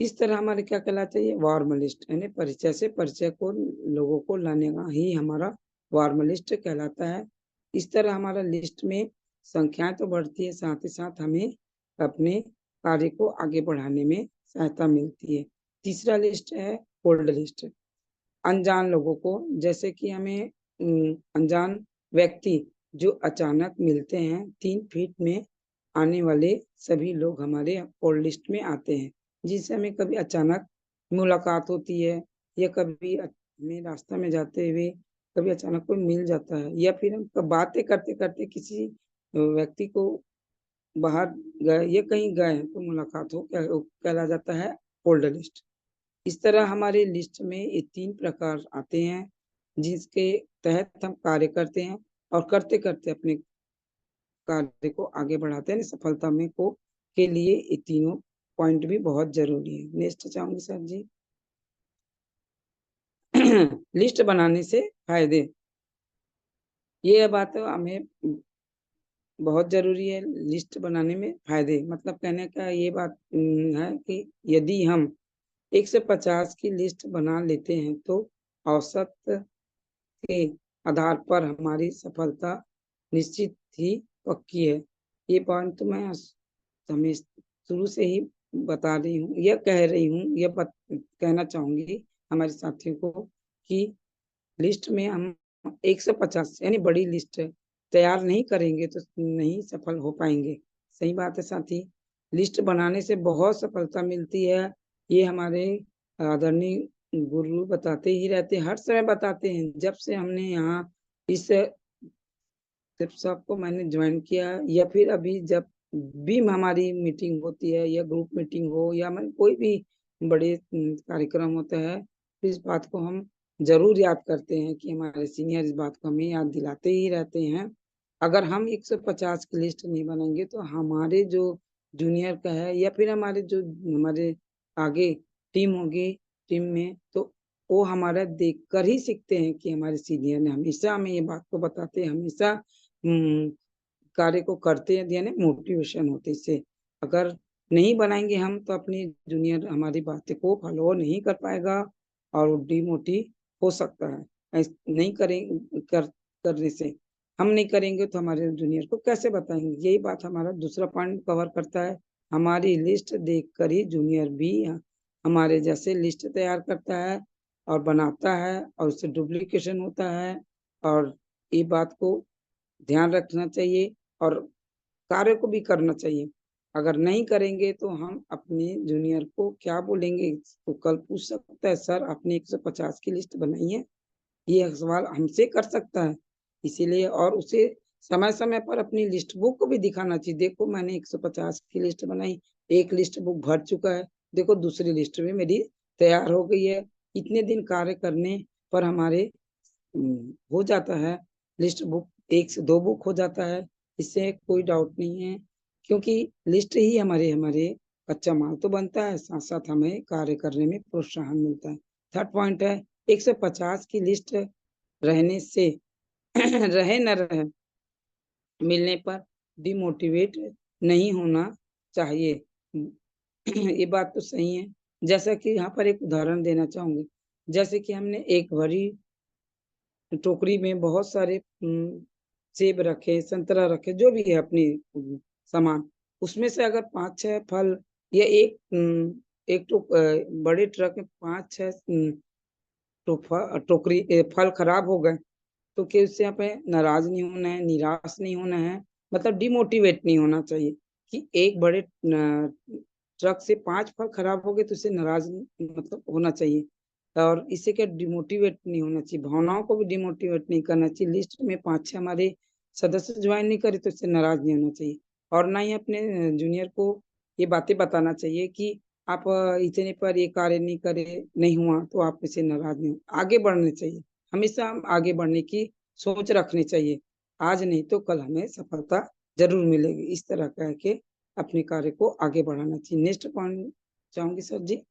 इस तरह हमारे क्या कहना चाहिए, वार्म लिस्ट, यानी परिचय से परिचय को लोगों को लाने का ही हमारा वार्म लिस्ट कहलाता है। इस तरह हमारा लिस्ट में संख्याएं तो बढ़ती है, साथ ही साथ हमें अपने कार्य को आगे बढ़ाने में सहायता मिलती है। तीसरा लिस्ट है कोल्ड लिस्ट, अनजान लोगों को, जैसे कि हमें अनजान व्यक्ति जो अचानक मिलते हैं, 3 फीट में आने वाले सभी लोग हमारे कोल्ड लिस्ट में आते हैं, जिनसे हमें कभी अचानक मुलाकात होती है या कभी हमें रास्ता में जाते हुए कभी अचानक कोई मिल जाता है, या फिर हम बातें करते करते किसी व्यक्ति को बाहर गए या कहीं गए हैं तो मुलाकात हो, कहला जाता है कोल्ड लिस्ट। इस तरह हमारे लिस्ट में ये 3 प्रकार आते हैं जिसके तहत हम कार्य करते हैं और करते करते अपने कार्य को आगे बढ़ाते हैं। सफलता में को के लिए ये तीनों पॉइंट भी बहुत जरूरी है। नेक्स्ट चाहूंगी सर जी। लिस्ट बनाने से फायदे, ये बात हमें बहुत जरूरी है। लिस्ट बनाने में फायदे मतलब कहने का ये बात है कि यदि हम 150 की लिस्ट बना लेते हैं तो औसत के आधार पर हमारी सफलता निश्चित ही पक्की है। ये पॉइंट तो मैं हमें शुरू से ही बता रही हूँ, यह कह रही हूँ, कहना चाहूंगी हमारे साथियों को कि लिस्ट में हम 150 यानी बड़ी लिस्ट तैयार नहीं करेंगे तो नहीं सफल हो पाएंगे। सही बात है साथी। लिस्ट बनाने से बहुत सफलता मिलती है। ये हमारे आदरणीय गुरु बताते ही रहते हैं, हर समय बताते हैं। जब से हमने यहाँ इस जब सबको मैंने ज्वाइन किया, या फिर अभी जब भी हमारी मीटिंग होती है, या ग्रुप मीटिंग हो, या मैं कोई भी बड़े कार्यक्रम होता है, तो इस बात को हम जरूर याद करते हैं कि हमारे सीनियर इस बात को हमें याद दिलाते ही रहते हैं। अगर हम 150 की लिस्ट नहीं बनाएंगे तो हमारे जो जूनियर का है, या फिर हमारे आगे टीम होगी, टीम में, तो वो हमारा देख कर ही सीखते हैं कि हमारे सीनियर ने हमेशा हमें ये बात को बताते हैं, हमेशा कार्य को करते हैं, यानी मोटिवेशन होते इससे। अगर नहीं बनाएंगे हम, तो अपनी जूनियर हमारी बातें को फॉलो नहीं कर पाएगा और डिमोटिव हो सकता है। नहीं करने से, हम नहीं करेंगे तो हमारे जूनियर को कैसे बताएंगे। यही बात हमारा दूसरा पॉइंट कवर करता है। हमारी लिस्ट देखकर ही जूनियर भी हमारे जैसे लिस्ट तैयार करता है और बनाता है, और उससे डुप्लीकेशन होता है। और ये बात को ध्यान रखना चाहिए और कार्य को भी करना चाहिए। अगर नहीं करेंगे तो हम अपने जूनियर को क्या बोलेंगे, तो कल पूछ सकता है, सर आपने 150 की लिस्ट बनाई है, ये सवाल हमसे कर सकता है। इसीलिए और उसे समय समय पर अपनी लिस्ट बुक को भी दिखाना चाहिए, देखो मैंने 150 की लिस्ट बनाई, एक लिस्ट बुक भर चुका है, देखो दूसरी लिस्ट भी मेरी तैयार हो गई है। इतने दिन कार्य करने पर हमारे हो जाता है, लिस्ट बुक 1 से 2 बुक हो जाता है, इससे कोई डाउट नहीं है। क्योंकि लिस्ट ही हमारे हमारे कच्चा माल तो बनता है, साथ साथ हमें कार्य करने में प्रोत्साहन मिलता है। थर्ड पॉइंट है, 150 की लिस्ट रहने से रहे न रहे, मिलने पर डिमोटिवेट नहीं होना चाहिए। ये बात तो सही है। जैसा कि यहाँ पर एक उदाहरण देना चाहूंगी, जैसे कि हमने एक भरी टोकरी में बहुत सारे सेब रखे, संतरा रखे, जो भी है अपनी सामान, उसमें से अगर 5-6 फल, या एक बड़े ट्रक में 5-6 टोकरी फल खराब हो गए, तो क्या उससे यहाँ पे नाराज नहीं होना है, निराश नहीं होना है, मतलब डिमोटिवेट नहीं होना चाहिए कि एक बड़े ट्रक से 5 फल खराब हो गए तो उससे नाराज मतलब होना चाहिए। और इससे क्या डिमोटिवेट नहीं होना चाहिए, भावनाओं को भी डिमोटिवेट नहीं करना चाहिए। लिस्ट में 5-6 हमारे सदस्य ज्वाइन नहीं करे तो इससे नाराज नहीं होना चाहिए। और ना ही अपने जूनियर को ये बातें बताना चाहिए कि आप इतने पर ये कार्य नहीं करे, नहीं हुआ तो आप इससे नाराज नहीं हो। आगे बढ़ने चाहिए, हमेशा हम आगे बढ़ने की सोच रखनी चाहिए। आज नहीं तो कल हमें सफलता जरूर मिलेगी, इस तरह कह के अपने कार्य को आगे बढ़ाना चाहिए। नेक्स्ट पॉइंट चाहूंगी सर जी,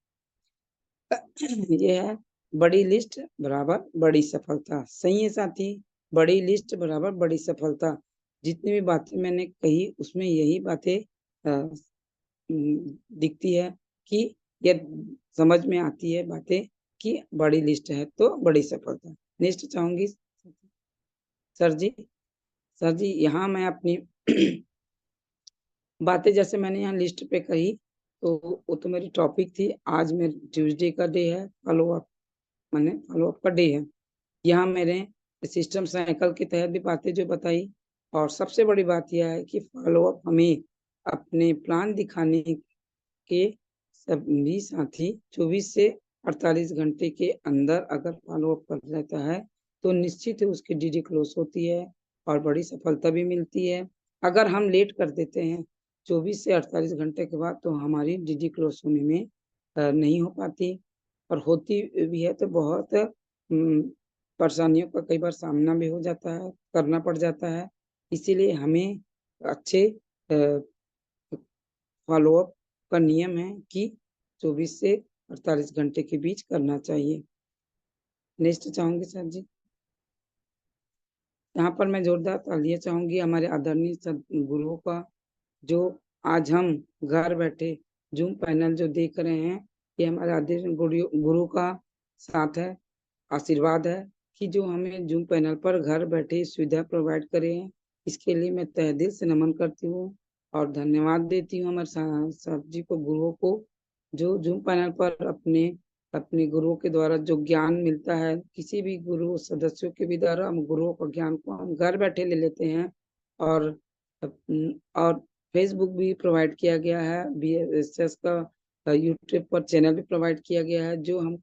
ये है बड़ी लिस्ट बराबर बड़ी सफलता। सही है साथी, बड़ी लिस्ट बराबर बड़ी सफलता। जितनी भी बातें मैंने कही उसमें यही बातें दिखती है कि यह समझ में आती है बातें कि बड़ी लिस्ट है तो बड़ी सफलता। नेक्स्ट चाहूंगी सर जी। सर जी यहाँ मैं अपनी बातें जैसे मैंने यहाँ लिस्ट पे कही, तो वो तो मेरी टॉपिक थी। आज मेरे ट्यूसडे का डे है, फॉलो अप का डे है। यहाँ मेरे सिस्टम साइकिल के तहत भी बातें जो बताई, और सबसे बड़ी बात यह है कि फॉलो अप हमें अपने प्लान दिखाने के सभी साथी 24 से 48 घंटे के अंदर अगर फॉलो अप कर लेता है तो निश्चित है उसकी डीडी क्लोज होती है और बड़ी सफलता भी मिलती है। अगर हम लेट कर देते हैं 24 से 48 घंटे के बाद, तो हमारी डीडी क्लोज होने में नहीं हो पाती, और होती भी है तो बहुत परेशानियों का कई बार सामना भी हो जाता है, करना पड़ जाता है। इसीलिए हमें अच्छे फॉलो अप का नियम है कि 24 से 48 घंटे के बीच करना चाहिए। नेक्स्ट चाहूंगी सर जी, यहाँ पर मैं जोरदार तालियां चाहूंगी हमारे आदरणीय गुरुओं का, जो आज हम घर बैठे जूम पैनल जो देख रहे हैं, ये हमारे आदरणीय गुरु का साथ है, आशीर्वाद है कि जो हमें जूम पैनल पर घर बैठे सुविधा प्रोवाइड करे हैं। इसके लिए मैं तहे दिल से नमन करती हूँ और धन्यवाद देती हूँ हमारे साहब जी को, गुरुओं को, जो जूम पैनल पर अपने अपने गुरुओं के द्वारा जो ज्ञान मिलता है, किसी भी गुरु सदस्यों के भी द्वारा हम गुरुओं का ज्ञान को हम घर बैठे ले लेते हैं। और और फेसबुक भी प्रोवाइड किया गया है, BSS का यूट्यूब पर चैनल भी प्रोवाइड किया गया है, जो हम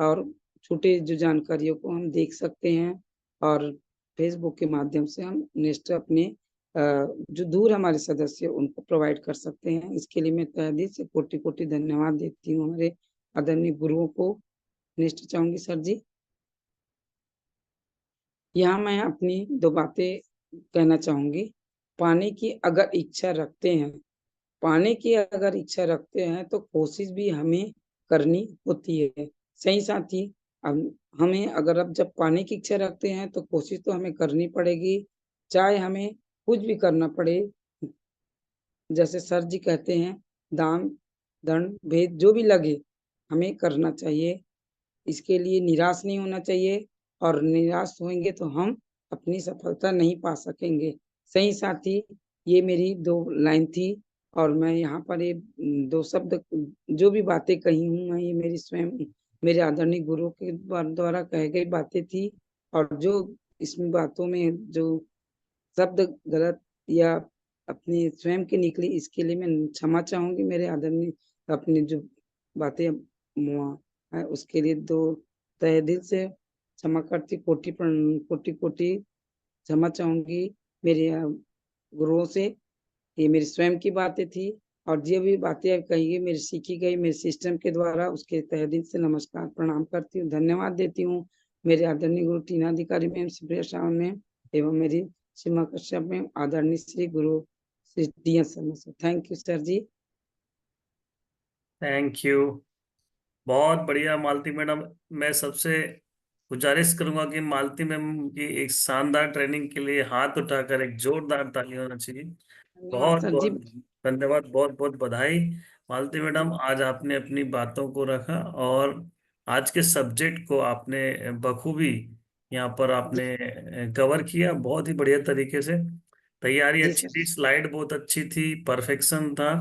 और छोटे जो जानकारियों को हम देख सकते हैं और फेसबुक के माध्यम से हम नेक्स्ट अपने जो दूर हमारे सदस्य उनको प्रोवाइड कर सकते हैं। इसके लिए मैं तहे दिल से कोटि कोटि धन्यवाद देती हूँ हमारे आदरणीय गुरुओं को। नेक्स्ट चाहूंगी सर जी। यहाँ मैं अपनी दो बातें कहना चाहूंगी। पाने की अगर इच्छा रखते हैं, पाने की अगर इच्छा रखते हैं तो कोशिश भी हमें करनी होती है। सही साथी, हमें अगर अब जब पाने की इच्छा रखते हैं तो कोशिश तो हमें करनी पड़ेगी, चाहे हमें कुछ भी करना पड़े। जैसे सर जी कहते हैं, दान दंड भेद जो भी लगे हमें करना चाहिए। इसके लिए निराश नहीं होना चाहिए, और निराश होंगे तो हम अपनी सफलता नहीं पा सकेंगे। सही साथी, ये मेरी दो लाइन थी, और मैं यहाँ पर ये दो शब्द जो भी बातें कही हूँ मैं, ये मेरी स्वयं मेरे आदरणीय गुरु के द्वारा कही गई बातें थी। और जो इसमें बातों में जो शब्द गलत या अपनी स्वयं की निकली, इसके लिए मैं क्षमा चाहूंगी मेरे आदरणीय। अपनी जो बातें है उसके लिए दो तहे दिल से क्षमा करती, कोटि कोटि कोटि क्षमा चाहूंगी मेरे गुरुओं से। ये मेरी स्वयं की बातें थी, और जो भी बातें कही गई मेरी सीखी गई मेरे सिस्टम के द्वारा, उसके तहे दिल से नमस्कार प्रणाम करती हूँ, धन्यवाद देती हूँ मेरे आदरणीय गुरु टीना अधिकारी मैम, सुप्रिया सावंत मैम, एवं मेरी सीमा कश्यप मैम, आदरणीय श्री गुरु Shri D S. Sharma sir. Thank you sir ji. Thank you. बहुत बढ़िया मालती मैडम। मैं सबसे गुजारिश करूंगा कि मालती मैम की एक शानदार ट्रेनिंग के लिए हाथ उठाकर एक जोरदार ताली होना चाहिए। धन्यवाद बहुत सर जी। बहुत धन्यवाद, बहुत बहुत बधाई। मालती मैडम, आज आपने अपनी बातों को रखा और आज के सब्जेक्ट को आपने बखूबी यहाँ पर जी, आपने कवर किया, बहुत ही बढ़िया तरीके से। तैयारी जी अच्छी सर। थी, स्लाइड बहुत अच्छी थी, परफेक्शन था।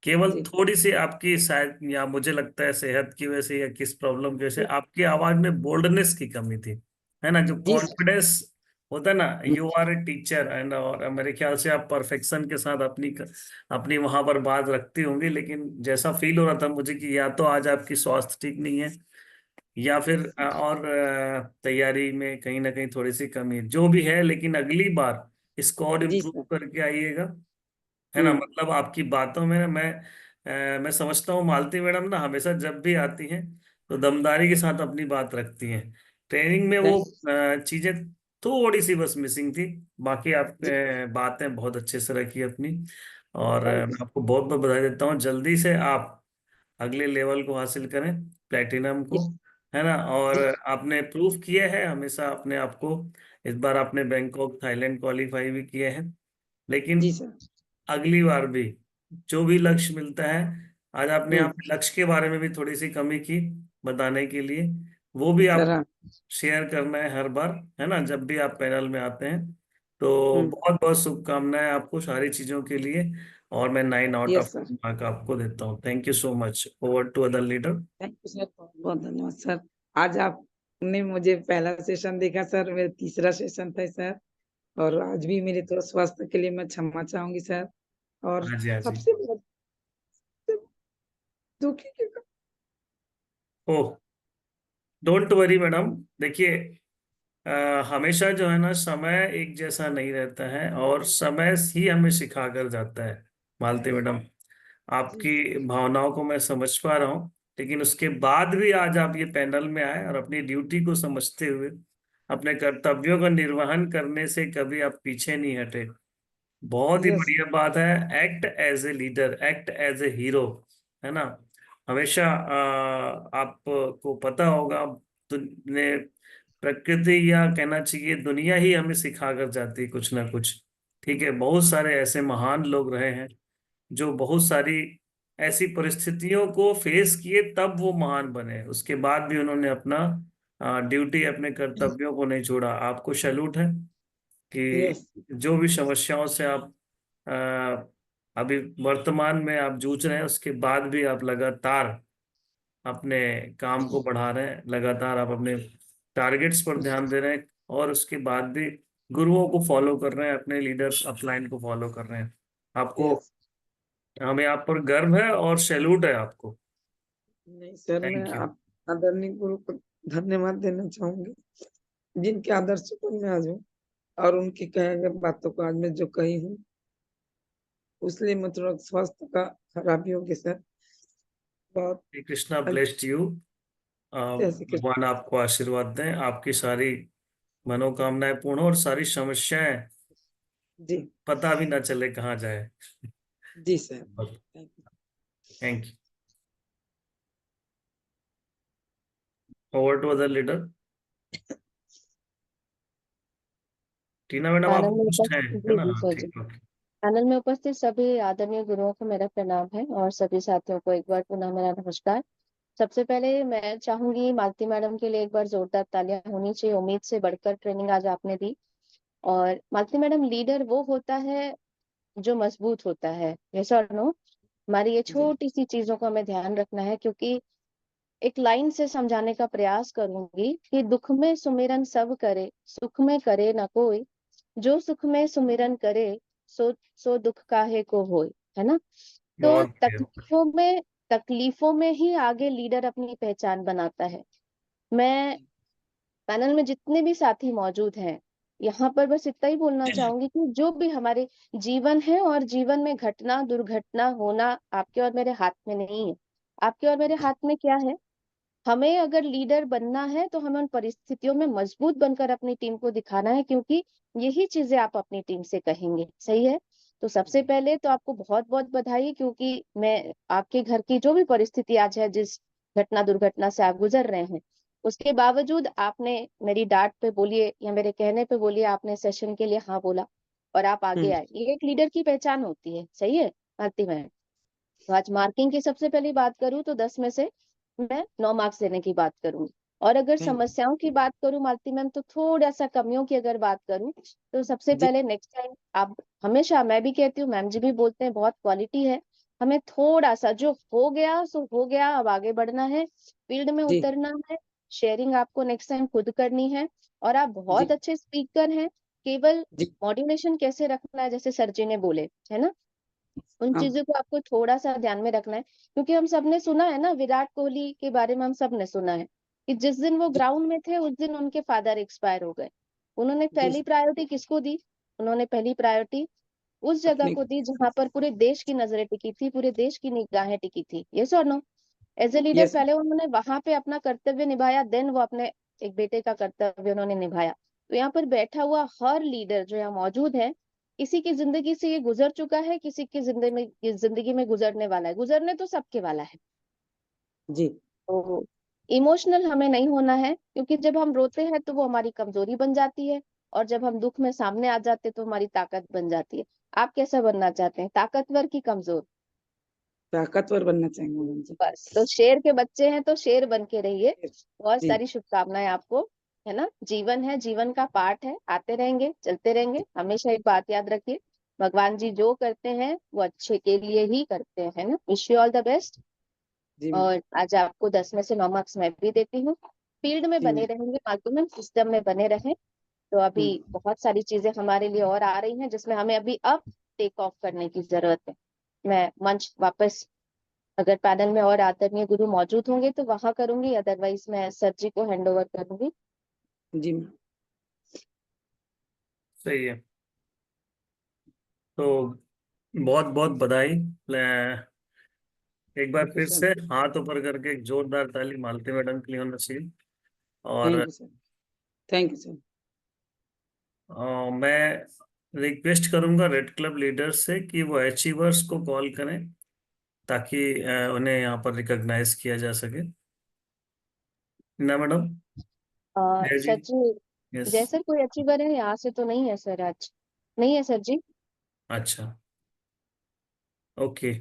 केवल जी थोड़ी सी आपकी शायद, या मुझे लगता है सेहत की वजह से या किस प्रॉब्लम की वजह से जी आपकी आवाज में बोल्डनेस की कमी थी, है ना, जो जी सर। कॉन्फिडेंस होता है ना। You are a teacher and, और मेरे ख्याल से आप परफेक्शन के साथ अपनी अपनी वहां पर बात रखती होंगी, लेकिन जैसा फील हो रहा था मुझे कि या तो आज आपकी स्वास्थ्य ठीक नहीं है, या फिर और तैयारी में कहीं ना कहीं थोड़ी सी कमी है। जो भी है, लेकिन अगली बार इसको और जी इम्प्रूव सर। करके आइएगा, है ना। हम्म। मतलब आपकी बातों में ना मैं समझता हूँ मालती मैडम ना हमेशा जब भी आती हैं तो दमदारी के साथ अपनी बात रखती हैं। ट्रेनिंग में वो थैंक चीजें थोड़ी सी बस मिसिंग थी। बाकी आप जी। बातें बहुत अच्छे से रखी अपनी, और थैंक मैं आपको बहुत बहुत बधाई देता हूँ। जल्दी से आप अगले लेवल को हासिल करें, प्लेटिनम यू को, है ना। और जी। आपने प्रूफ किया है हमेशा अपने आप को। इस बार आपने बैंकॉक थाईलैंड क्वालिफाई भी किए हैं, लेकिन जी सर। अगली बार भी जो भी लक्ष्य मिलता है, आज आपने हम्म। आप लक्ष्य के बारे में भी थोड़ी सी कमी की बताने के लिए, वो भी सर आप हाँ। शेयर करना है हर बार, है ना, जब भी आप पैनल में आते हैं। तो हम्म। बहुत बहुत शुभकामनाएं आपको सारी चीजों के लिए, और मैं 9 out yes of sir. Mark आपको देता हूँ। Thank you so much. Over to other leader. Thank you sir, बहुत बहुत धन्यवाद सर। आज आपने मुझे पहला सेशन देखा सर, मेरा तीसरा सेशन था सर। और आज भी मेरे थोड़ा स्वास्थ्य के लिए मैं क्षमा चाहूंगी सर। और हाँ जी, हाँ जी। सबसे बड़ा दुखी की ओह, डोंट वरी मैडम। देखिए, हमेशा जो है ना, समय एक जैसा नहीं रहता है, और समय ही हमें सिखा कर जाता है। मालती मैडम, जी आपकी भावनाओं को मैं समझ पा रहा हूँ, लेकिन उसके बाद भी आज आप ये पैनल में आए और अपनी ड्यूटी को समझते हुए अपने कर्तव्यों का निर्वहन करने से कभी आप पीछे नहीं हटे। बहुत ही यस। बढ़िया बात है। Act as a leader, act as a hero, है ना। हमेशा आपको पता होगा, ने प्रकृति, या कहना चाहिए दुनिया ही हमें सिखा कर जाती है कुछ ना कुछ। ठीक है, बहुत सारे ऐसे महान लोग रहे हैं जो बहुत सारी ऐसी परिस्थितियों को फेस किए, तब वो महान बने। उसके बाद भी उन्होंने अपना ड्यूटी, अपने कर्तव्यों को नहीं छोड़ा। आपको सैल्यूट है कि यस। जो भी समस्याओं से आप अभी वर्तमान में आप जूझ रहे हैं, उसके बाद भी आप लगातार अपने काम को बढ़ा रहे हैं, लगातार आप अपने टारगेट्स पर ध्यान दे रहे हैं, और उसके बाद भी गुरुओं को फॉलो कर रहे हैं, अपने लीडर्स अपलाइन को फॉलो कर रहे हैं। आपको, यस। हमें आप पर गर्व है और सैल्यूट है आपको। नहीं सर, मैं थैंक यू। आदरणीय गुरु को धन्यवाद देना चाहूंगी, जिनके आदर्शों पर मैं आज हूँ और उनकी कहे गए बातों को आज मैं जो कही हूँ, उसलिए मैं थोड़ा स्वास्थ्य का खराबी हो गया सर। बहुत श्री कृष्णा ब्लेस्ड यू। जैसे कि भगवान आपको आशीर्वाद दें, आपकी सारी मनोकामनाएं पूर्ण हो और सारी समस्याएं जी पता भी ना चले कहाँ जाए। जी sir, thank you. Thank you. Over to other leader. Tina madam आप पैनल में होस्ट हैं, उपस्थित है जी ना? जी हाँ सर जी, ठीक, ओके। पैनल में उपस्थित सभी आदरणीय गुरुओं को मेरा प्रणाम है और सभी साथियों को एक बार पुनः मेरा नमस्कार। सबसे पहले मैं चाहूंगी मालती मैडम के लिए एक बार जोरदार तालियां होनी चाहिए। उम्मीद से बढ़कर ट्रेनिंग आज आपने दी। और मालती मैडम, लीडर वो होता है जो मजबूत होता है, यस और नो? हमारी ये जी छोटी सी चीजों का हमें ध्यान रखना है, क्योंकि एक लाइन से समझाने का प्रयास करूंगी कि दुख में सुमिरन सब करे, सुख में करे न कोई, जो सुख में सुमिरन करे, सो दुख काहे को होय, है ना? तो बहुत बढ़िया। तकलीफों में ही आगे लीडर अपनी पहचान बनाता है। मैं पैनल में जितने भी साथी मौजूद हैं, यहाँ पर बस इतना ही बोलना चाहूंगी कि जो भी हमारे जीवन है और जीवन में घटना दुर्घटना होना आपके और मेरे हाथ में नहीं है। आपके और मेरे हाथ में क्या है? हमें अगर लीडर बनना है तो हमें उन परिस्थितियों में मजबूत बनकर अपनी टीम को दिखाना है, क्योंकि यही चीजें आप अपनी टीम से कहेंगे, सही है? तो सबसे पहले तो आपको बहुत बहुत बधाई, क्योंकि मैं आपके घर की जो भी परिस्थिति आज है, जिस घटना दुर्घटना से आप गुजर रहे हैं, उसके बावजूद आपने मेरी डांट पे बोलिए या मेरे कहने पे बोलिए, आपने सेशन के लिए हाँ बोला और आप आगे हम्म, आए। ये एक लीडर की पहचान होती है, सही है आरती मैम? तो आज मार्किंग की सबसे पहली बात करूं तो 10 में से मैं 9 मार्क्स देने की बात करूंगी। और अगर थैंक समस्याओं की बात करूं मालती मैम, तो थोड़ा सा कमियों की अगर बात करूं, तो सबसे जी पहले नेक्स्ट टाइम आप हमेशा, मैं भी कहती हूँ, मैम जी भी बोलते हैं, बहुत क्वालिटी है। हमें थोड़ा सा जो हो गया सो हो गया, अब आगे बढ़ना है, फील्ड में जी उतरना है। शेयरिंग आपको नेक्स्ट टाइम खुद करनी है। और आप बहुत जी अच्छे स्पीकर हैं। केवल जी मॉड्यूलेशन कैसे रखना है, जैसे सर जी ने बोले, है ना, उन हाँ चीजों को आपको थोड़ा सा ध्यान में रखना है। क्योंकि हम सबने सुना है ना, विराट कोहली के बारे में हम सब ने सुना है कि जिस दिन वो जी ग्राउंड में थे उस दिन उनके फादर एक्सपायर हो गए। उन्होंने जी पहली प्रायोरिटी किसको दी? उन्होंने पहली प्रायोरिटी उस जगह अपने को दी जहां पर पूरे देश की नजरें टिकी थी, पूरे देश की निगाहें टिकी थी, यस और no? As a leader yes पहले उन्होंने वहां पे अपना कर्तव्य निभाया, देन वो अपने एक बेटे का कर्तव्य उन्होंने निभाया। तो यहाँ पर बैठा हुआ हर लीडर जो यहाँ मौजूद है, किसी की जिंदगी से ये गुजर चुका है, किसी की जिंदगी में गुजरने वाला है, गुजरने तो सबके वाला है। जी तो इमोशनल हमें नहीं होना है, क्योंकि जब हम रोते हैं तो वो हमारी कमजोरी बन जाती है, और जब हम दुख में सामने आ जाते हैं तो हमारी ताकत बन जाती है। आप कैसा बनना चाहते हैं, ताकतवर की कमजोर? ताकतवर बनना चाहेंगे मैडम जी। बस, तो शेर के बच्चे हैं तो शेर बन के रहिए। बहुत जी सारी शुभकामनाएं आपको, है ना? जीवन है, जीवन का पाठ है, आते रहेंगे चलते रहेंगे। हमेशा एक बात याद रखिए, भगवान जी जो करते हैं वो अच्छे के लिए ही करते हैं, है ना? Wish you all the best. जी मैम। और आज आपको 10 में से 9 मार्क्स मैं भी देती हूँ। फील्ड में जी बने मैम। रहेंगे, मार्क्स सिस्टम में बने रहें। तो अभी हम्म, बहुत सारी चीजें हमारे लिए और आ रही हैं, जिसमें हमें अभी अब टेक ऑफ करने की जरूरत है। मैं मंच वापस, अगर पैनल में और आदरणीय गुरु मौजूद होंगे तो वहां करूंगी, अदरवाइज मैं सर जी को हैंड ओवर करूंगी। जी मैम। सही है। तो बहुत बहुत बधाई। एक बार थैंक यू फिर सर। से हाथ ऊपर करके एक जोरदार ताली मालती मैडम के लिए होना चाहिए। थैंक और you sir. Thank you sir. मैं रिक्वेस्ट करूंगा रेड क्लब लीडर से कि वो अचीवर्स को कॉल करें, ताकि उन्हें यहाँ पर रिकॉग्नाइज किया जा सके। ना मैडम? जय जी। सर जी, यस। जैसे कोई अचीवर है यहाँ से तो नहीं है सर आज? नहीं है सर जी? अच्छा, ओके।